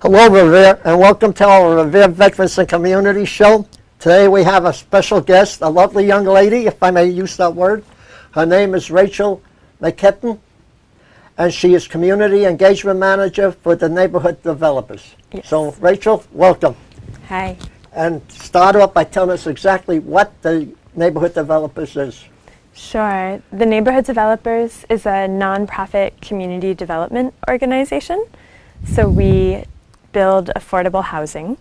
Hello, Revere, and welcome to our Revere Veterans and Community Show. Today we have a special guest, a lovely young lady, if I may use that word. Her name is Rachael Meketon, and she is Community Engagement Manager for the Neighborhood Developers. Yes. So, Rachael, welcome. Hi. And start off by telling us exactly what the Neighborhood Developers is. Sure. The Neighborhood Developers is a nonprofit community development organization. So we build affordable housing.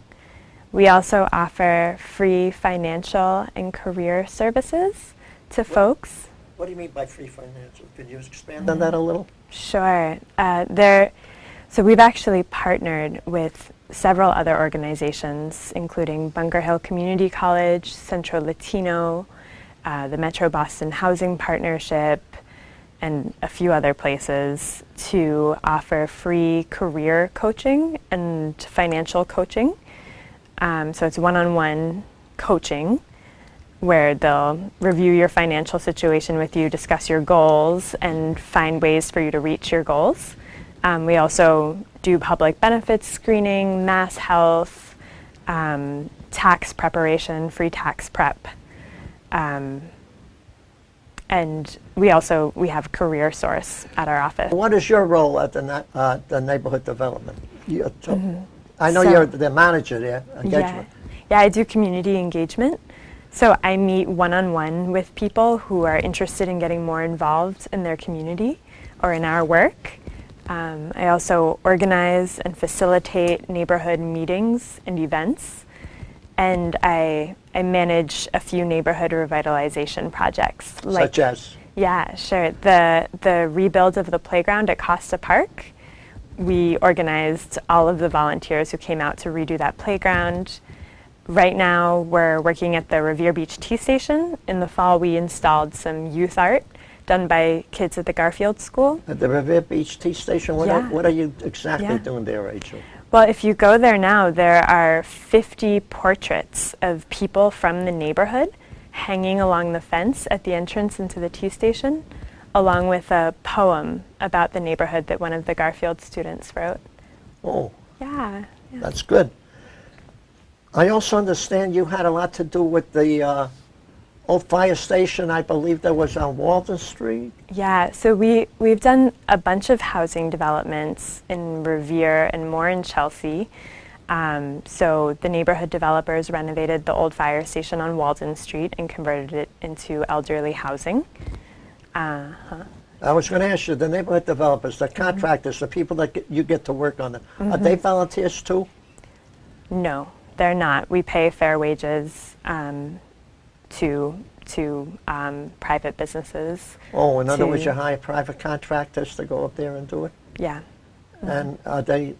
We also offer free financial and career services to folks. What do you mean by free financial? Could you expand on that a little? Sure. So we've actually partnered with several other organizations, including Bunker Hill Community College, Centro Latino, the Metro Boston Housing Partnership, and a few other places to offer free career coaching and financial coaching. So it's one-on-one coaching where they'll review your financial situation with you, discuss your goals, and find ways for you to reach your goals. We also do public benefits screening, mass health, tax preparation, free tax prep. And we have Career Source at our office. What is your role at the neighborhood development? I know you're the manager there, engagement. Yeah, I do community engagement. So I meet one-on-one with people who are interested in getting more involved in their community or in our work. I also organize and facilitate neighborhood meetings and events. And I manage a few neighborhood revitalization projects. Such as? Yeah, sure. The rebuild of the playground at Costa Park. We organized all of the volunteers who came out to redo that playground. Right now, we're working at the Revere Beach Tea Station. In the fall, we installed some youth art done by kids at the Garfield School. At the Revere Beach Tea Station? What are you exactly doing there, Rachel? Well, if you go there now, there are 50 portraits of people from the neighborhood hanging along the fence at the entrance into the tea station, along with a poem about the neighborhood that one of the Garfield students wrote. Oh. Yeah. That's good. I also understand you had a lot to do with the old fire station, I believe that was on Walden Street. Yeah, so we've done a bunch of housing developments in Revere and more in Chelsea. So the neighborhood developers renovated the old fire station on Walden Street and converted it into elderly housing. I was going to ask you, the neighborhood developers, the contractors, the people that you get to work on it, are they volunteers too? No, they're not. We pay fair wages to private businesses. Oh, in other words, you hire private contractors to go up there and do it? Yeah. And are they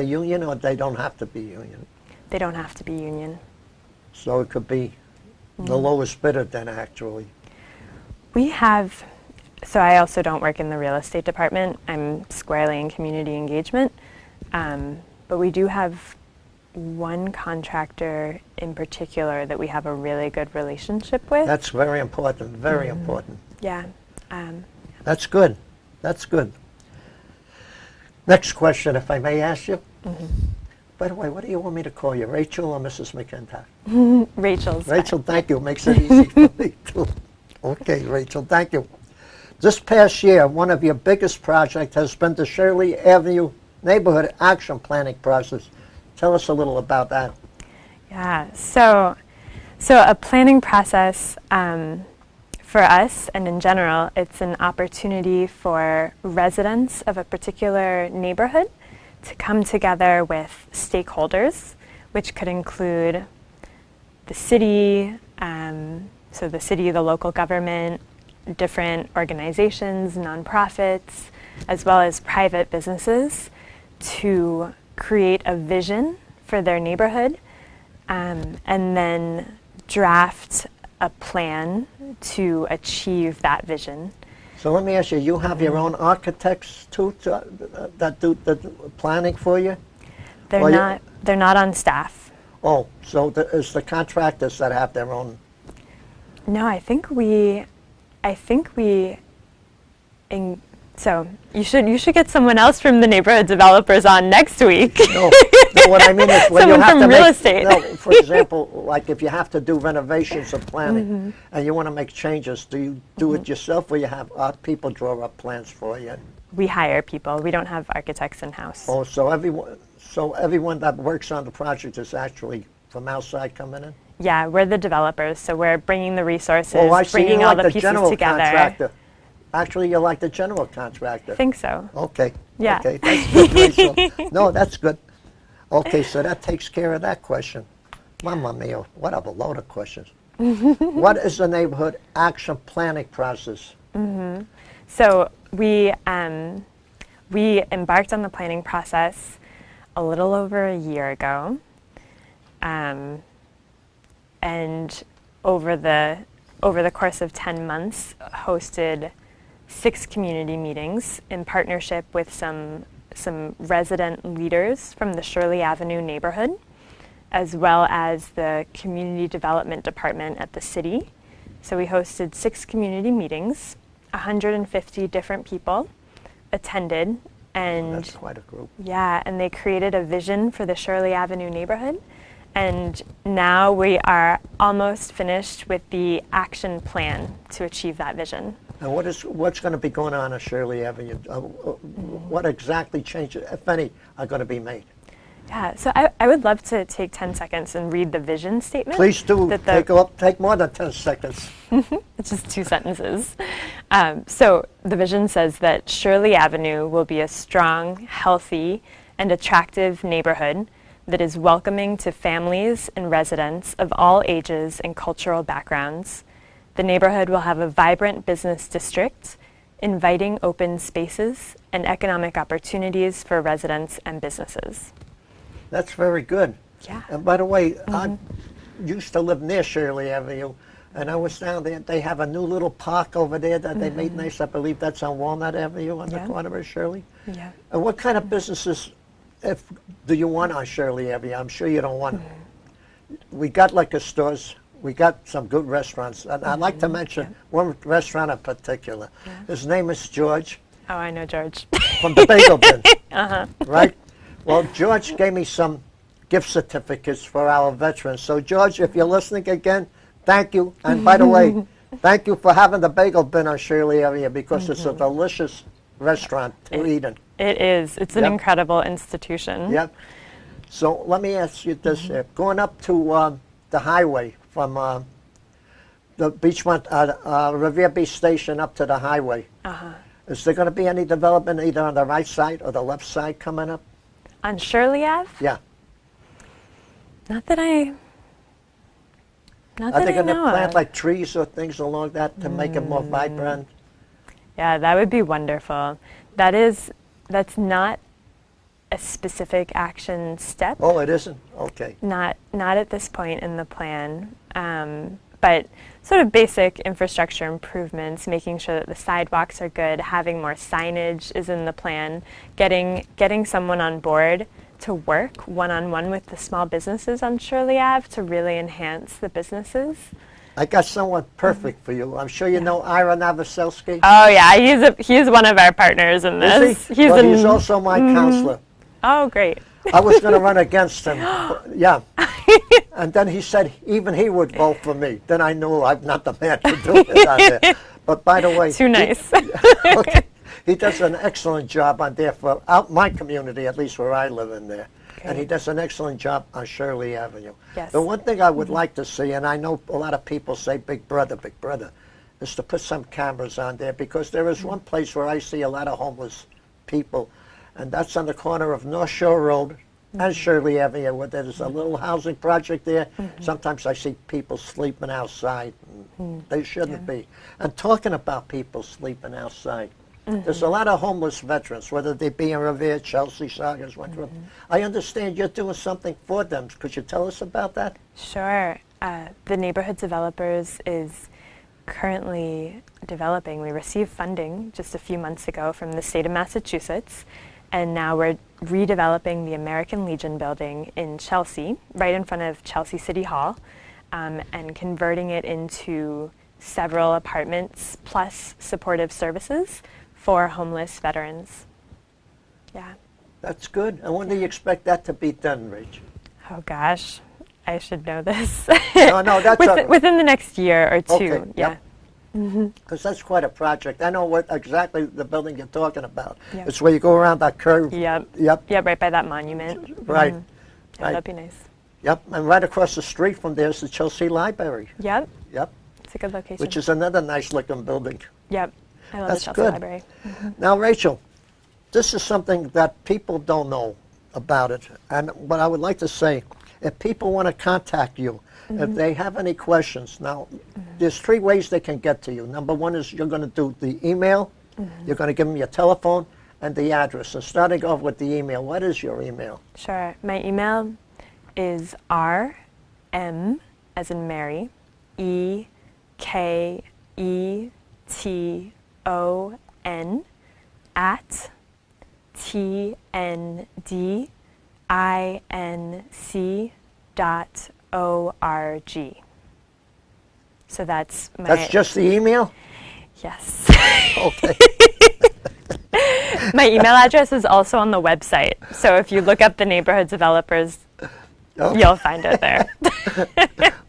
union or they don't have to be union? They don't have to be union. So it could be the lowest bidder then, actually. So I also don't work in the real estate department. I'm squarely in community engagement. But we do have one contractor in particular that we have a really good relationship with. That's very important, very important. Yeah. That's good. That's good. Next question, if I may ask you. By the way, what do you want me to call you, Rachael or Mrs. McIntyre? Rachel's Rachel, thank you. Makes it easy for me too. Okay, Rachel, thank you. This past year, one of your biggest projects has been the Shirley Avenue Neighborhood Action Planning process. Tell us a little about that. Yeah, so a planning process for us and in general, it's an opportunity for residents of a particular neighborhood to come together with stakeholders, which could include the city, so the city, the local government, different organizations, nonprofits, as well as private businesses, to create a vision for their neighborhood and then draft a plan to achieve that vision. So let me ask you, you have your own architects too that do the planning for you? They're not on staff. Oh, so it's the contractors that have their own? No, I think we So you should get someone else from the neighborhood developers on next week. No, what I mean is when you Someone have from to real make, estate. no, for example, like if you have to do renovations or planning and you want to make changes, do you do it yourself or you have people draw up plans for you? We hire people. We don't have architects in-house. Oh, so everyone that works on the project is actually from outside coming in? Yeah, we're the developers, so we're bringing the resources, Oh, I see. bringing You're all like the the pieces general together. contractor. Actually, you're like the general contractor. I think so. Okay. Yeah. Okay, that's good, Rachel. No, that's good. Okay, so that takes care of that question. Mamma mia, what a load of questions. What is the neighborhood action planning process? So we embarked on the planning process a little over a year ago, and over the course of 10 months, hosted 6 community meetings in partnership with some resident leaders from the Shirley Avenue neighborhood, as well as the community development department at the city. So we hosted 6 community meetings, 150 different people attended, and That's quite a group. yeah, and they created a vision for the Shirley Avenue neighborhood. And now we are almost finished with the action plan to achieve that vision. And what's going to be going on Shirley Avenue? What exactly changes, if any, are going to be made? Yeah, so I would love to take 10 seconds and read the vision statement. Please do. Take more than 10 seconds. It's just 2 sentences. So the vision says that Shirley Avenue will be a strong, healthy, and attractive neighborhood that is welcoming to families and residents of all ages and cultural backgrounds. The neighborhood will have a vibrant business district, inviting open spaces and economic opportunities for residents and businesses. That's very good. Yeah. And by the way, I used to live near Shirley Avenue, and I was down there. They have a new little park over there that they made nice. I believe that's on Walnut Avenue on the corner of Shirley. Yeah. And what kind of businesses do you want on Shirley Avenue? I'm sure you don't want. We got liquor stores. We got some good restaurants. And I'd like to mention one restaurant in particular. His name is George. Oh, I know George. From the Bagel Bin. Right? Well, George gave me some gift certificates for our veterans. So, George, if you're listening again, thank you. And by the way, thank you for having the Bagel Bin on Shirley Avenue because it's a delicious restaurant to eat in. It is. It's an incredible institution. Yep. So let me ask you this here. Going up to the highway from the Beachmont, Revere Beach Station up to the highway, is there going to be any development either on the right side or the left side coming up? On Shirley Ave? Yeah. Not that I Are they going to know plant of. like trees or things along that to make it more vibrant? Yeah, that would be wonderful. That's not a specific action step. Oh, it isn't? Okay. Not at this point in the plan, but sort of basic infrastructure improvements, making sure that the sidewalks are good, having more signage is in the plan, getting someone on board to work one-on-one with the small businesses on Shirley Ave to really enhance the businesses. I got someone perfect for you. I'm sure you know Ira Novoselsky. Oh yeah, he's one of our partners in this. Is he? He's also my counselor. Oh, great. I was going to run against him. Yeah. And then he said even he would vote for me. Then I knew I'm not the man to do it on there. But by the way... Too nice. Okay. He does an excellent job on there for out my community, at least where I live in there. Okay. And he does an excellent job on Shirley Avenue. Yes. The one thing I would like to see, and I know a lot of people say Big Brother, is to put some cameras on there because there is one place where I see a lot of homeless people, and that's on the corner of North Shore Road and Shirley Avenue, where there's a little housing project there. Sometimes I see people sleeping outside. They shouldn't be. And talking about people sleeping outside, there's a lot of homeless veterans, whether they be in Revere, Chelsea, Sagas, Winthrop. I understand you're doing something for them. Could you tell us about that? Sure. The Neighborhood Developers is currently developing. We received funding just a few months ago from the state of Massachusetts, and now we're redeveloping the American Legion building in Chelsea, right in front of Chelsea City Hall, and converting it into several apartments plus supportive services for homeless veterans. Yeah. That's good. And when do you expect that to be done, Rach? Oh gosh, I should know this. No, that's within the next year or two. Okay, Yeah. yep. Because that's quite a project. I know what exactly the building you're talking about. Yep. It's where you go around that curve. Yep. Yep. Yeah, right by that monument. Right. Yeah, Right. that'd be nice. Yep. And right across the street from there is the Chelsea Library. Yep. Yep. It's a good location. Which is another nice looking building. Yep. I love That's the Chelsea good. Library. Now, Rachel, this is something that people don't know about it. And what I would like to say, if people want to contact you, if they have any questions, now, there's 3 ways they can get to you. Number 1 is you're going to do the email, you're going to give them your telephone and the address. So starting off with the email, what is your email? Sure. My email is rm, as in Mary, EKETON at tndinc.org. So that's my... That's just the email? Yes. Okay. My email address is also on the website. So if you look up the neighborhood developers, Okay. you'll find it there.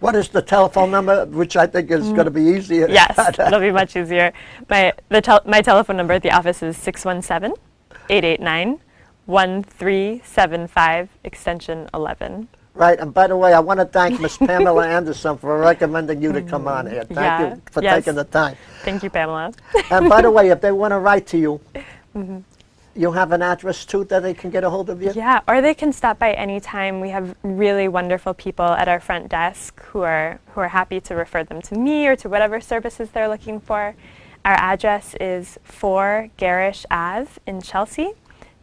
What is the telephone number, which I think is going to be easier? Yes, it'll be much easier. My telephone number at the office is 617-889-1375, extension 11. Right, and by the way, I want to thank Miss Pamela Anderson for recommending you to come on here. Thank you for taking the time. Thank you, Pamela. And by the way, if they want to write to you, you have an address too that they can get a hold of you? Yeah, or they can stop by anytime. We have really wonderful people at our front desk who are happy to refer them to me or to whatever services they're looking for. Our address is 4 Garish Ave in Chelsea.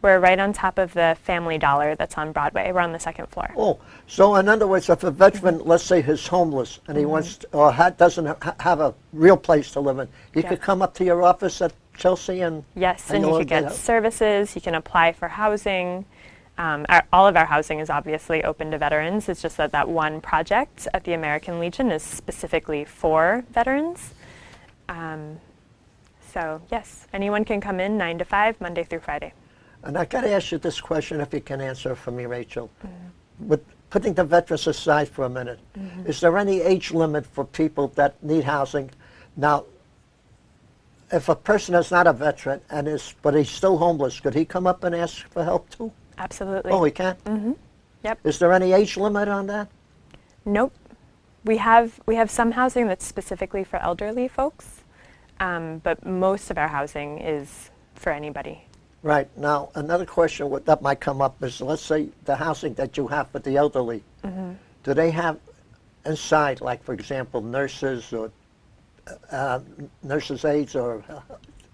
We're right on top of the Family Dollar that's on Broadway. We're on the 2nd floor. Oh, so in other words, if a veteran, let's say, is homeless and he wants to, or doesn't have a real place to live in, he could come up to your office at Chelsea and... Yes, and he could get services, he can apply for housing. All of our housing is obviously open to veterans. It's just that one project at the American Legion is specifically for veterans. So yes, anyone can come in 9 to 5, Monday through Friday. And I got to ask you this question, if you can answer for me, Rachel. With putting the veterans aside for a minute, is there any age limit for people that need housing? Now, if a person is not a veteran but he's still homeless, could he come up and ask for help too? Absolutely. Oh, he can? Yep. Is there any age limit on that? Nope. We have some housing that's specifically for elderly folks, but most of our housing is for anybody. Right. Now, another question that might come up is, let's say the housing that you have for the elderly, do they have inside, like, for example, nurses or nurses' aides or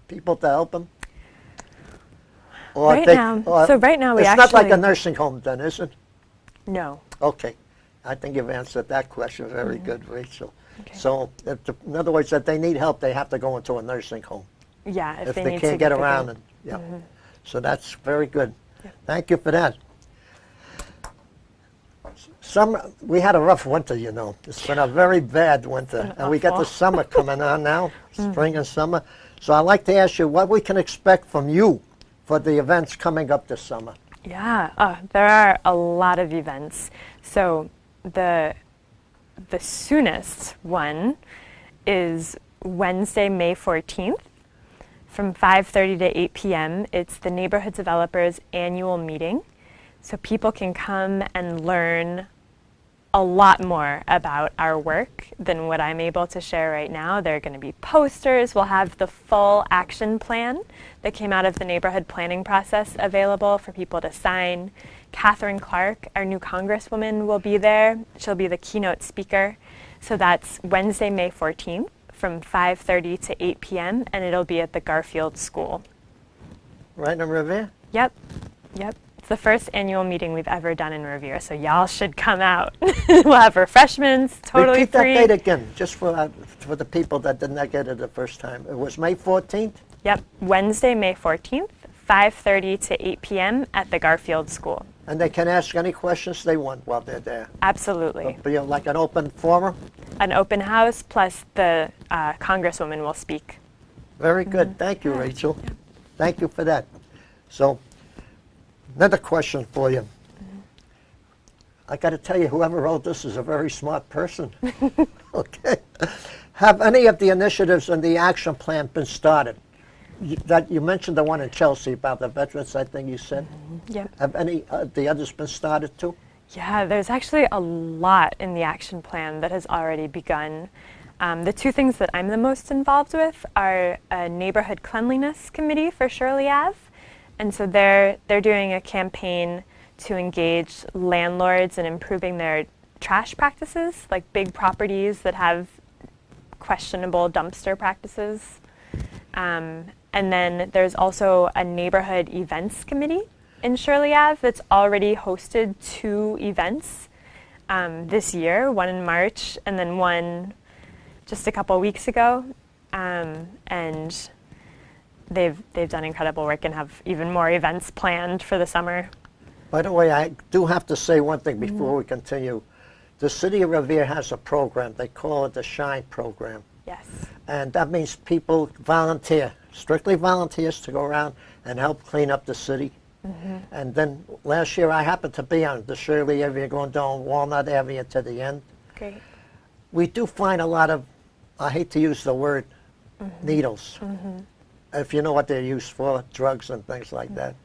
people to help them? Or right now we it's actually... not like a nursing home then, is it? No. Okay. I think you've answered that question very good, Rachel. Okay. So, in other words, if they need help, they have to go into a nursing home. Yeah, if they they need can't get significant- around. And, yeah. So that's very good. Yeah. Thank you for that. We had a rough winter, you know. It's been a very bad winter. And we got the awful. summer coming on now, spring and summer. So I'd like to ask you what we can expect from you for the events coming up this summer. Yeah, there are a lot of events. So the soonest one is Wednesday, May 14th. From 5:30 to 8 p.m. It's the Neighborhood Developers Annual Meeting. So people can come and learn a lot more about our work than what I'm able to share right now. There are going to be posters. We'll have the full action plan that came out of the neighborhood planning process available for people to sign. Catherine Clark, our new Congresswoman, will be there. She'll be the keynote speaker. So that's Wednesday, May 14th. From 5:30 to 8 p.m. and it'll be at the Garfield School. Right in Revere? Yep. It's the first annual meeting we've ever done in Revere, so y'all should come out. We'll have refreshments, totally Repeat free. that date again, just for the people that did not get it the first time. It was May 14th? Yep, Wednesday, May 14th, 5:30 to 8 p.m. at the Garfield School. And they can ask any questions they want while they're there. Absolutely. It'll be like an open forum? An open house, plus the Congresswoman will speak. Very good. Thank you, Rachel. Thank you for that. So, another question for you. I got to tell you, whoever wrote this is a very smart person. Okay. Have any of the initiatives in the action plan been started? You mentioned the one in Chelsea about the veterans, I think you said. Yeah. Have any of the others been started too? Yeah, there's actually a lot in the action plan that has already begun. The two things that I'm the most involved with are a neighborhood cleanliness committee for Shirley Ave. And so they're doing a campaign to engage landlords in improving their trash practices, like big properties that have questionable dumpster practices. And then there's also a neighborhood events committee in Shirley Ave that's already hosted 2 events this year, one in March and then one just a couple weeks ago. And they've done incredible work and have even more events planned for the summer. By the way, I do have to say one thing before we continue. The City of Revere has a program. They call it the Shine Program. Yes. And that means people volunteer, strictly volunteers, to go around and help clean up the city. And then last year I happened to be on the Shirley area going down Walnut Avenue to the end. Great. We do find a lot of, I hate to use the word, needles. If you know what they're used for, drugs and things like that.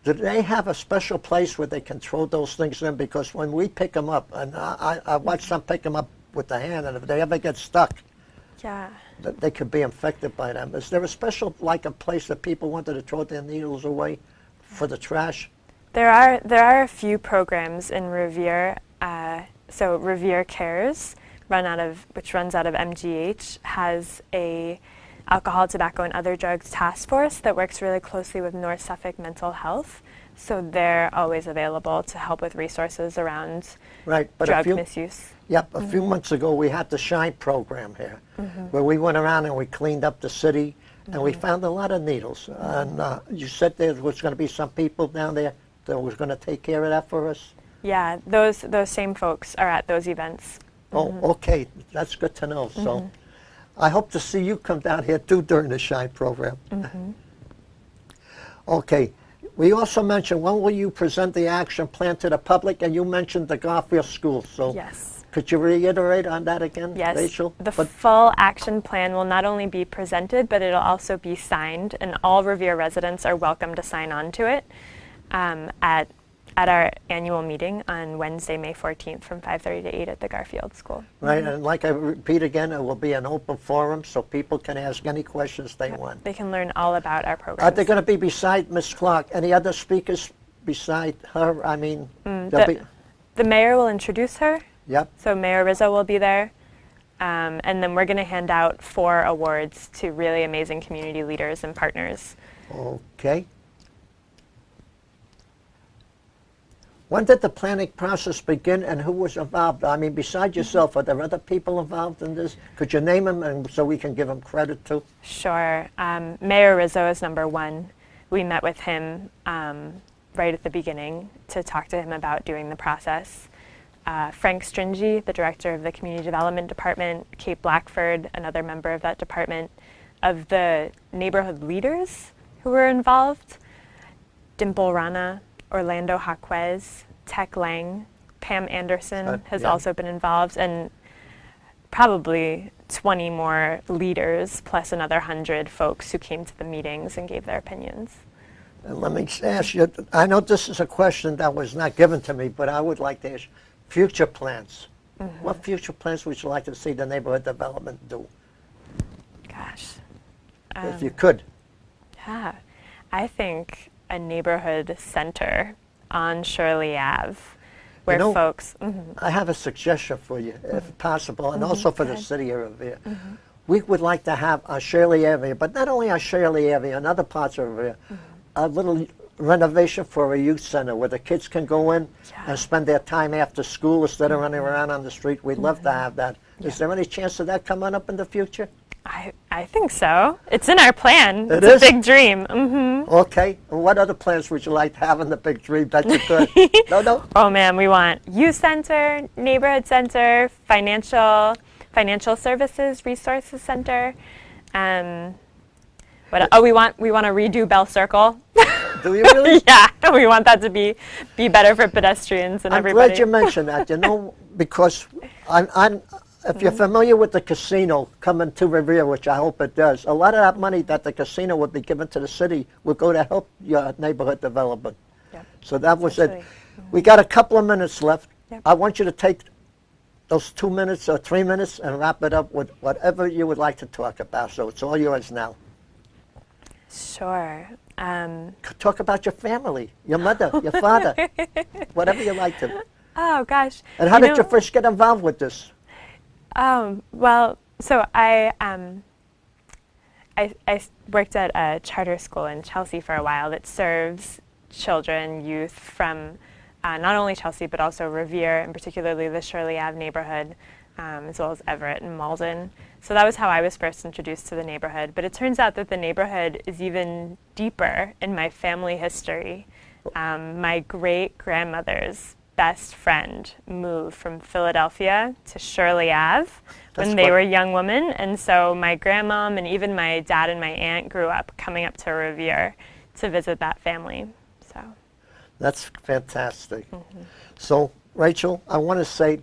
Do they have a special place where they can throw those things in? Because when we pick them up, and I watch some pick them up with the hand, and if they ever get stuck, Yeah. they could be infected by them. Is there a special, like a place that people wanted to throw their needles away for the trash? There are a few programs in Revere. So Revere Cares, which runs out of MGH, has a alcohol, tobacco, and other drugs task force that works really closely with North Suffolk Mental Health. So they're always available to help with resources around drug misuse. Yep, a few months ago we had the Shine program here, where we went around and we cleaned up the city, and we found a lot of needles. And you said there was going to be some people down there that was going to take care of that for us? Yeah, those same folks are at those events. Oh, okay, that's good to know. So I hope to see you come down here too during the Shine program. Okay. We also mentioned, when will you present the action plan to the public? And you mentioned the Garfield School. So Yes. Could you reiterate on that again, Yes. Rachel? The full action plan will not only be presented, but it'll also be signed, and all Revere residents are welcome to sign on to it at our annual meeting on Wednesday, May 14th from 5:30 to 8 at the Garfield School. Right, and like I repeat again, it will be an open forum so people can ask any questions they want. They can learn all about our program. Are they going to be beside Ms. Clark? Any other speakers beside her? I mean, the mayor will introduce her. Yep. So Mayor Rizzo will be there. And then we're going to hand out 4 awards to really amazing community leaders and partners. Okay. When did the planning process begin and who was involved? I mean, besides yourself, are there other people involved in this? Could you name them and so we can give them credit too? Sure. Mayor Rizzo is number 1. We met with him right at the beginning to talk to him about doing the process. Frank Stringy, the director of the Community Development Department, Kate Blackford, another member of that department, of the neighborhood leaders who were involved, Dimple Rana, Orlando Jaquez, Tech Lang, Pam Anderson has also been involved, and probably 20 more leaders, plus another 100 folks who came to the meetings and gave their opinions. And let me ask you, I know this is a question that was not given to me, but I would like to ask future plans. What future plans would you like to see the neighborhood development do? Gosh. If you could. Yeah, I think a neighborhood center on Shirley Ave where folks... I have a suggestion for you, if possible, and also for the city of Revere. We would like to have on Shirley Avenue, but not only on Shirley Avenue, in other parts of Revere, a little renovation for a youth center where the kids can go in and spend their time after school instead of running around on the street. We'd love to have that. Is there any chance of that coming up in the future? I think so. It's in our plan. It's a big dream. Okay. And what other plans would you like to have in the big dream that you could? No? Oh, man, we want youth center, neighborhood center, financial services, resources center. We want to redo Bell Circle. Do you really? Yeah, we want that to be better for pedestrians and everybody. I'm glad you mentioned that, because if you're familiar with the casino coming to Revere, which I hope it does, a lot of that money that the casino would be given to the city would go to help your neighborhood development. Yep. So that was it. We got a couple of minutes left. Yep. I want you to take those 2 minutes or 3 minutes and wrap it up with whatever you would like to talk about. So it's all yours now. Sure. Talk about your family, your mother, your father, whatever you like to. Oh, gosh. And how did you first get involved with this? Well, so I worked at a charter school in Chelsea for a while that serves children, youth from not only Chelsea, but also Revere, and particularly the Shirley Ave neighborhood, as well as Everett and Malden. So that was how I was first introduced to the neighborhood. But it turns out that the neighborhood is even deeper in my family history. My great-grandmother's best friend moved from Philadelphia to Shirley Ave when they were young women. And so my grandmom and even my dad and my aunt grew up coming up to Revere to visit that family. So that's fantastic. Mm-hmm. So, Rachel, I want to say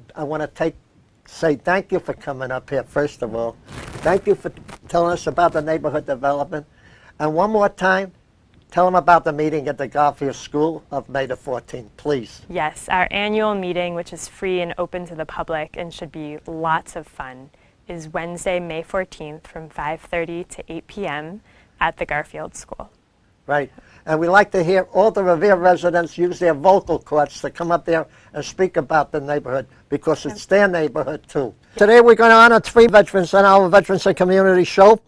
thank you for coming up here, first of all. Thank you for telling us about the neighborhood development. And one more time, tell them about the meeting at the Garfield School of May the 14th, please. Yes, our annual meeting, which is free and open to the public and should be lots of fun, is Wednesday, May 14th from 5:30 to 8 p.m. at the Garfield School. Right. And we like to hear all the Revere residents use their vocal cords to come up there and speak about the neighborhood, because it's their neighborhood too. Today we're going to honor 3 veterans on our Veterans and Community Show.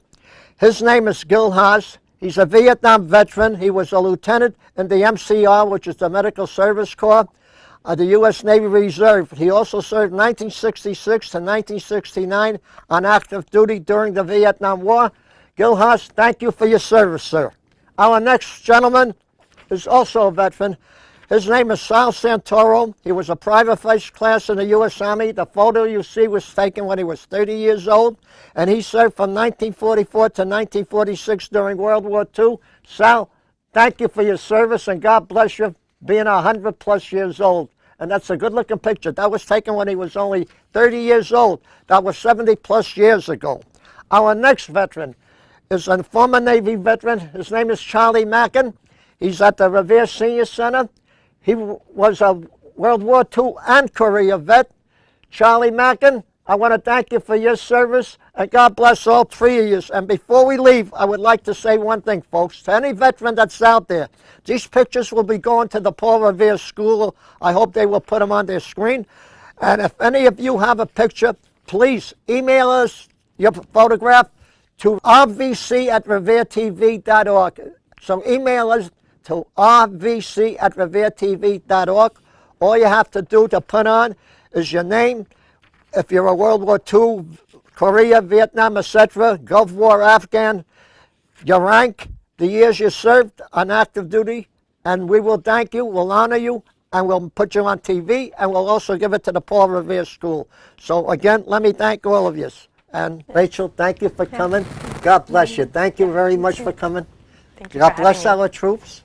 His name is Gil Haas. He's a Vietnam veteran. He was a lieutenant in the MCR, which is the Medical Service Corps, the U.S. Navy Reserve. He also served 1966 to 1969 on active duty during the Vietnam War. Gil Haas, thank you for your service, sir. Our next gentleman is also a veteran. His name is Sal Santoro. He was a private first class in the U.S. Army. The photo you see was taken when he was 30 years old, and he served from 1944 to 1946 during World War II. Sal, thank you for your service, and God bless you being 100-plus years old. And that's a good-looking picture. That was taken when he was only 30 years old. That was 70-plus years ago. Our next veteran is a former Navy veteran. His name is Charlie Meketon. He's at the Revere Senior Center. He was a World War II and Korea vet. Charlie Meketon, I want to thank you for your service, and God bless all 3 of you. And before we leave, I would like to say one thing, folks. To any veteran that's out there, these pictures will be going to the Paul Revere School. I hope they will put them on their screen. And if any of you have a picture, please email us your photograph to rvc@reveretv.org. So email us to rvc@reveretv.org. All you have to do to put on is your name, if you're a World War II, Korea, Vietnam, etc., Gulf War, Afghan, your rank, the years you served on active duty, and we will thank you, we'll honor you, and we'll put you on TV, and we'll also give it to the Paul Revere School. So again, let me thank all of you. And Rachel, thank you for coming. God bless you. Thank you very much for coming. Thank you. God bless our troops,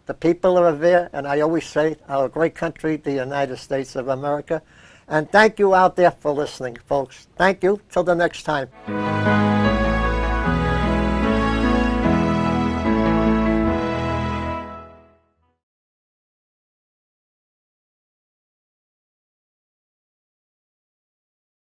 the people of Revere, and I always say our great country, the United States of America. And thank you out there for listening, folks. Thank you. Till the next time.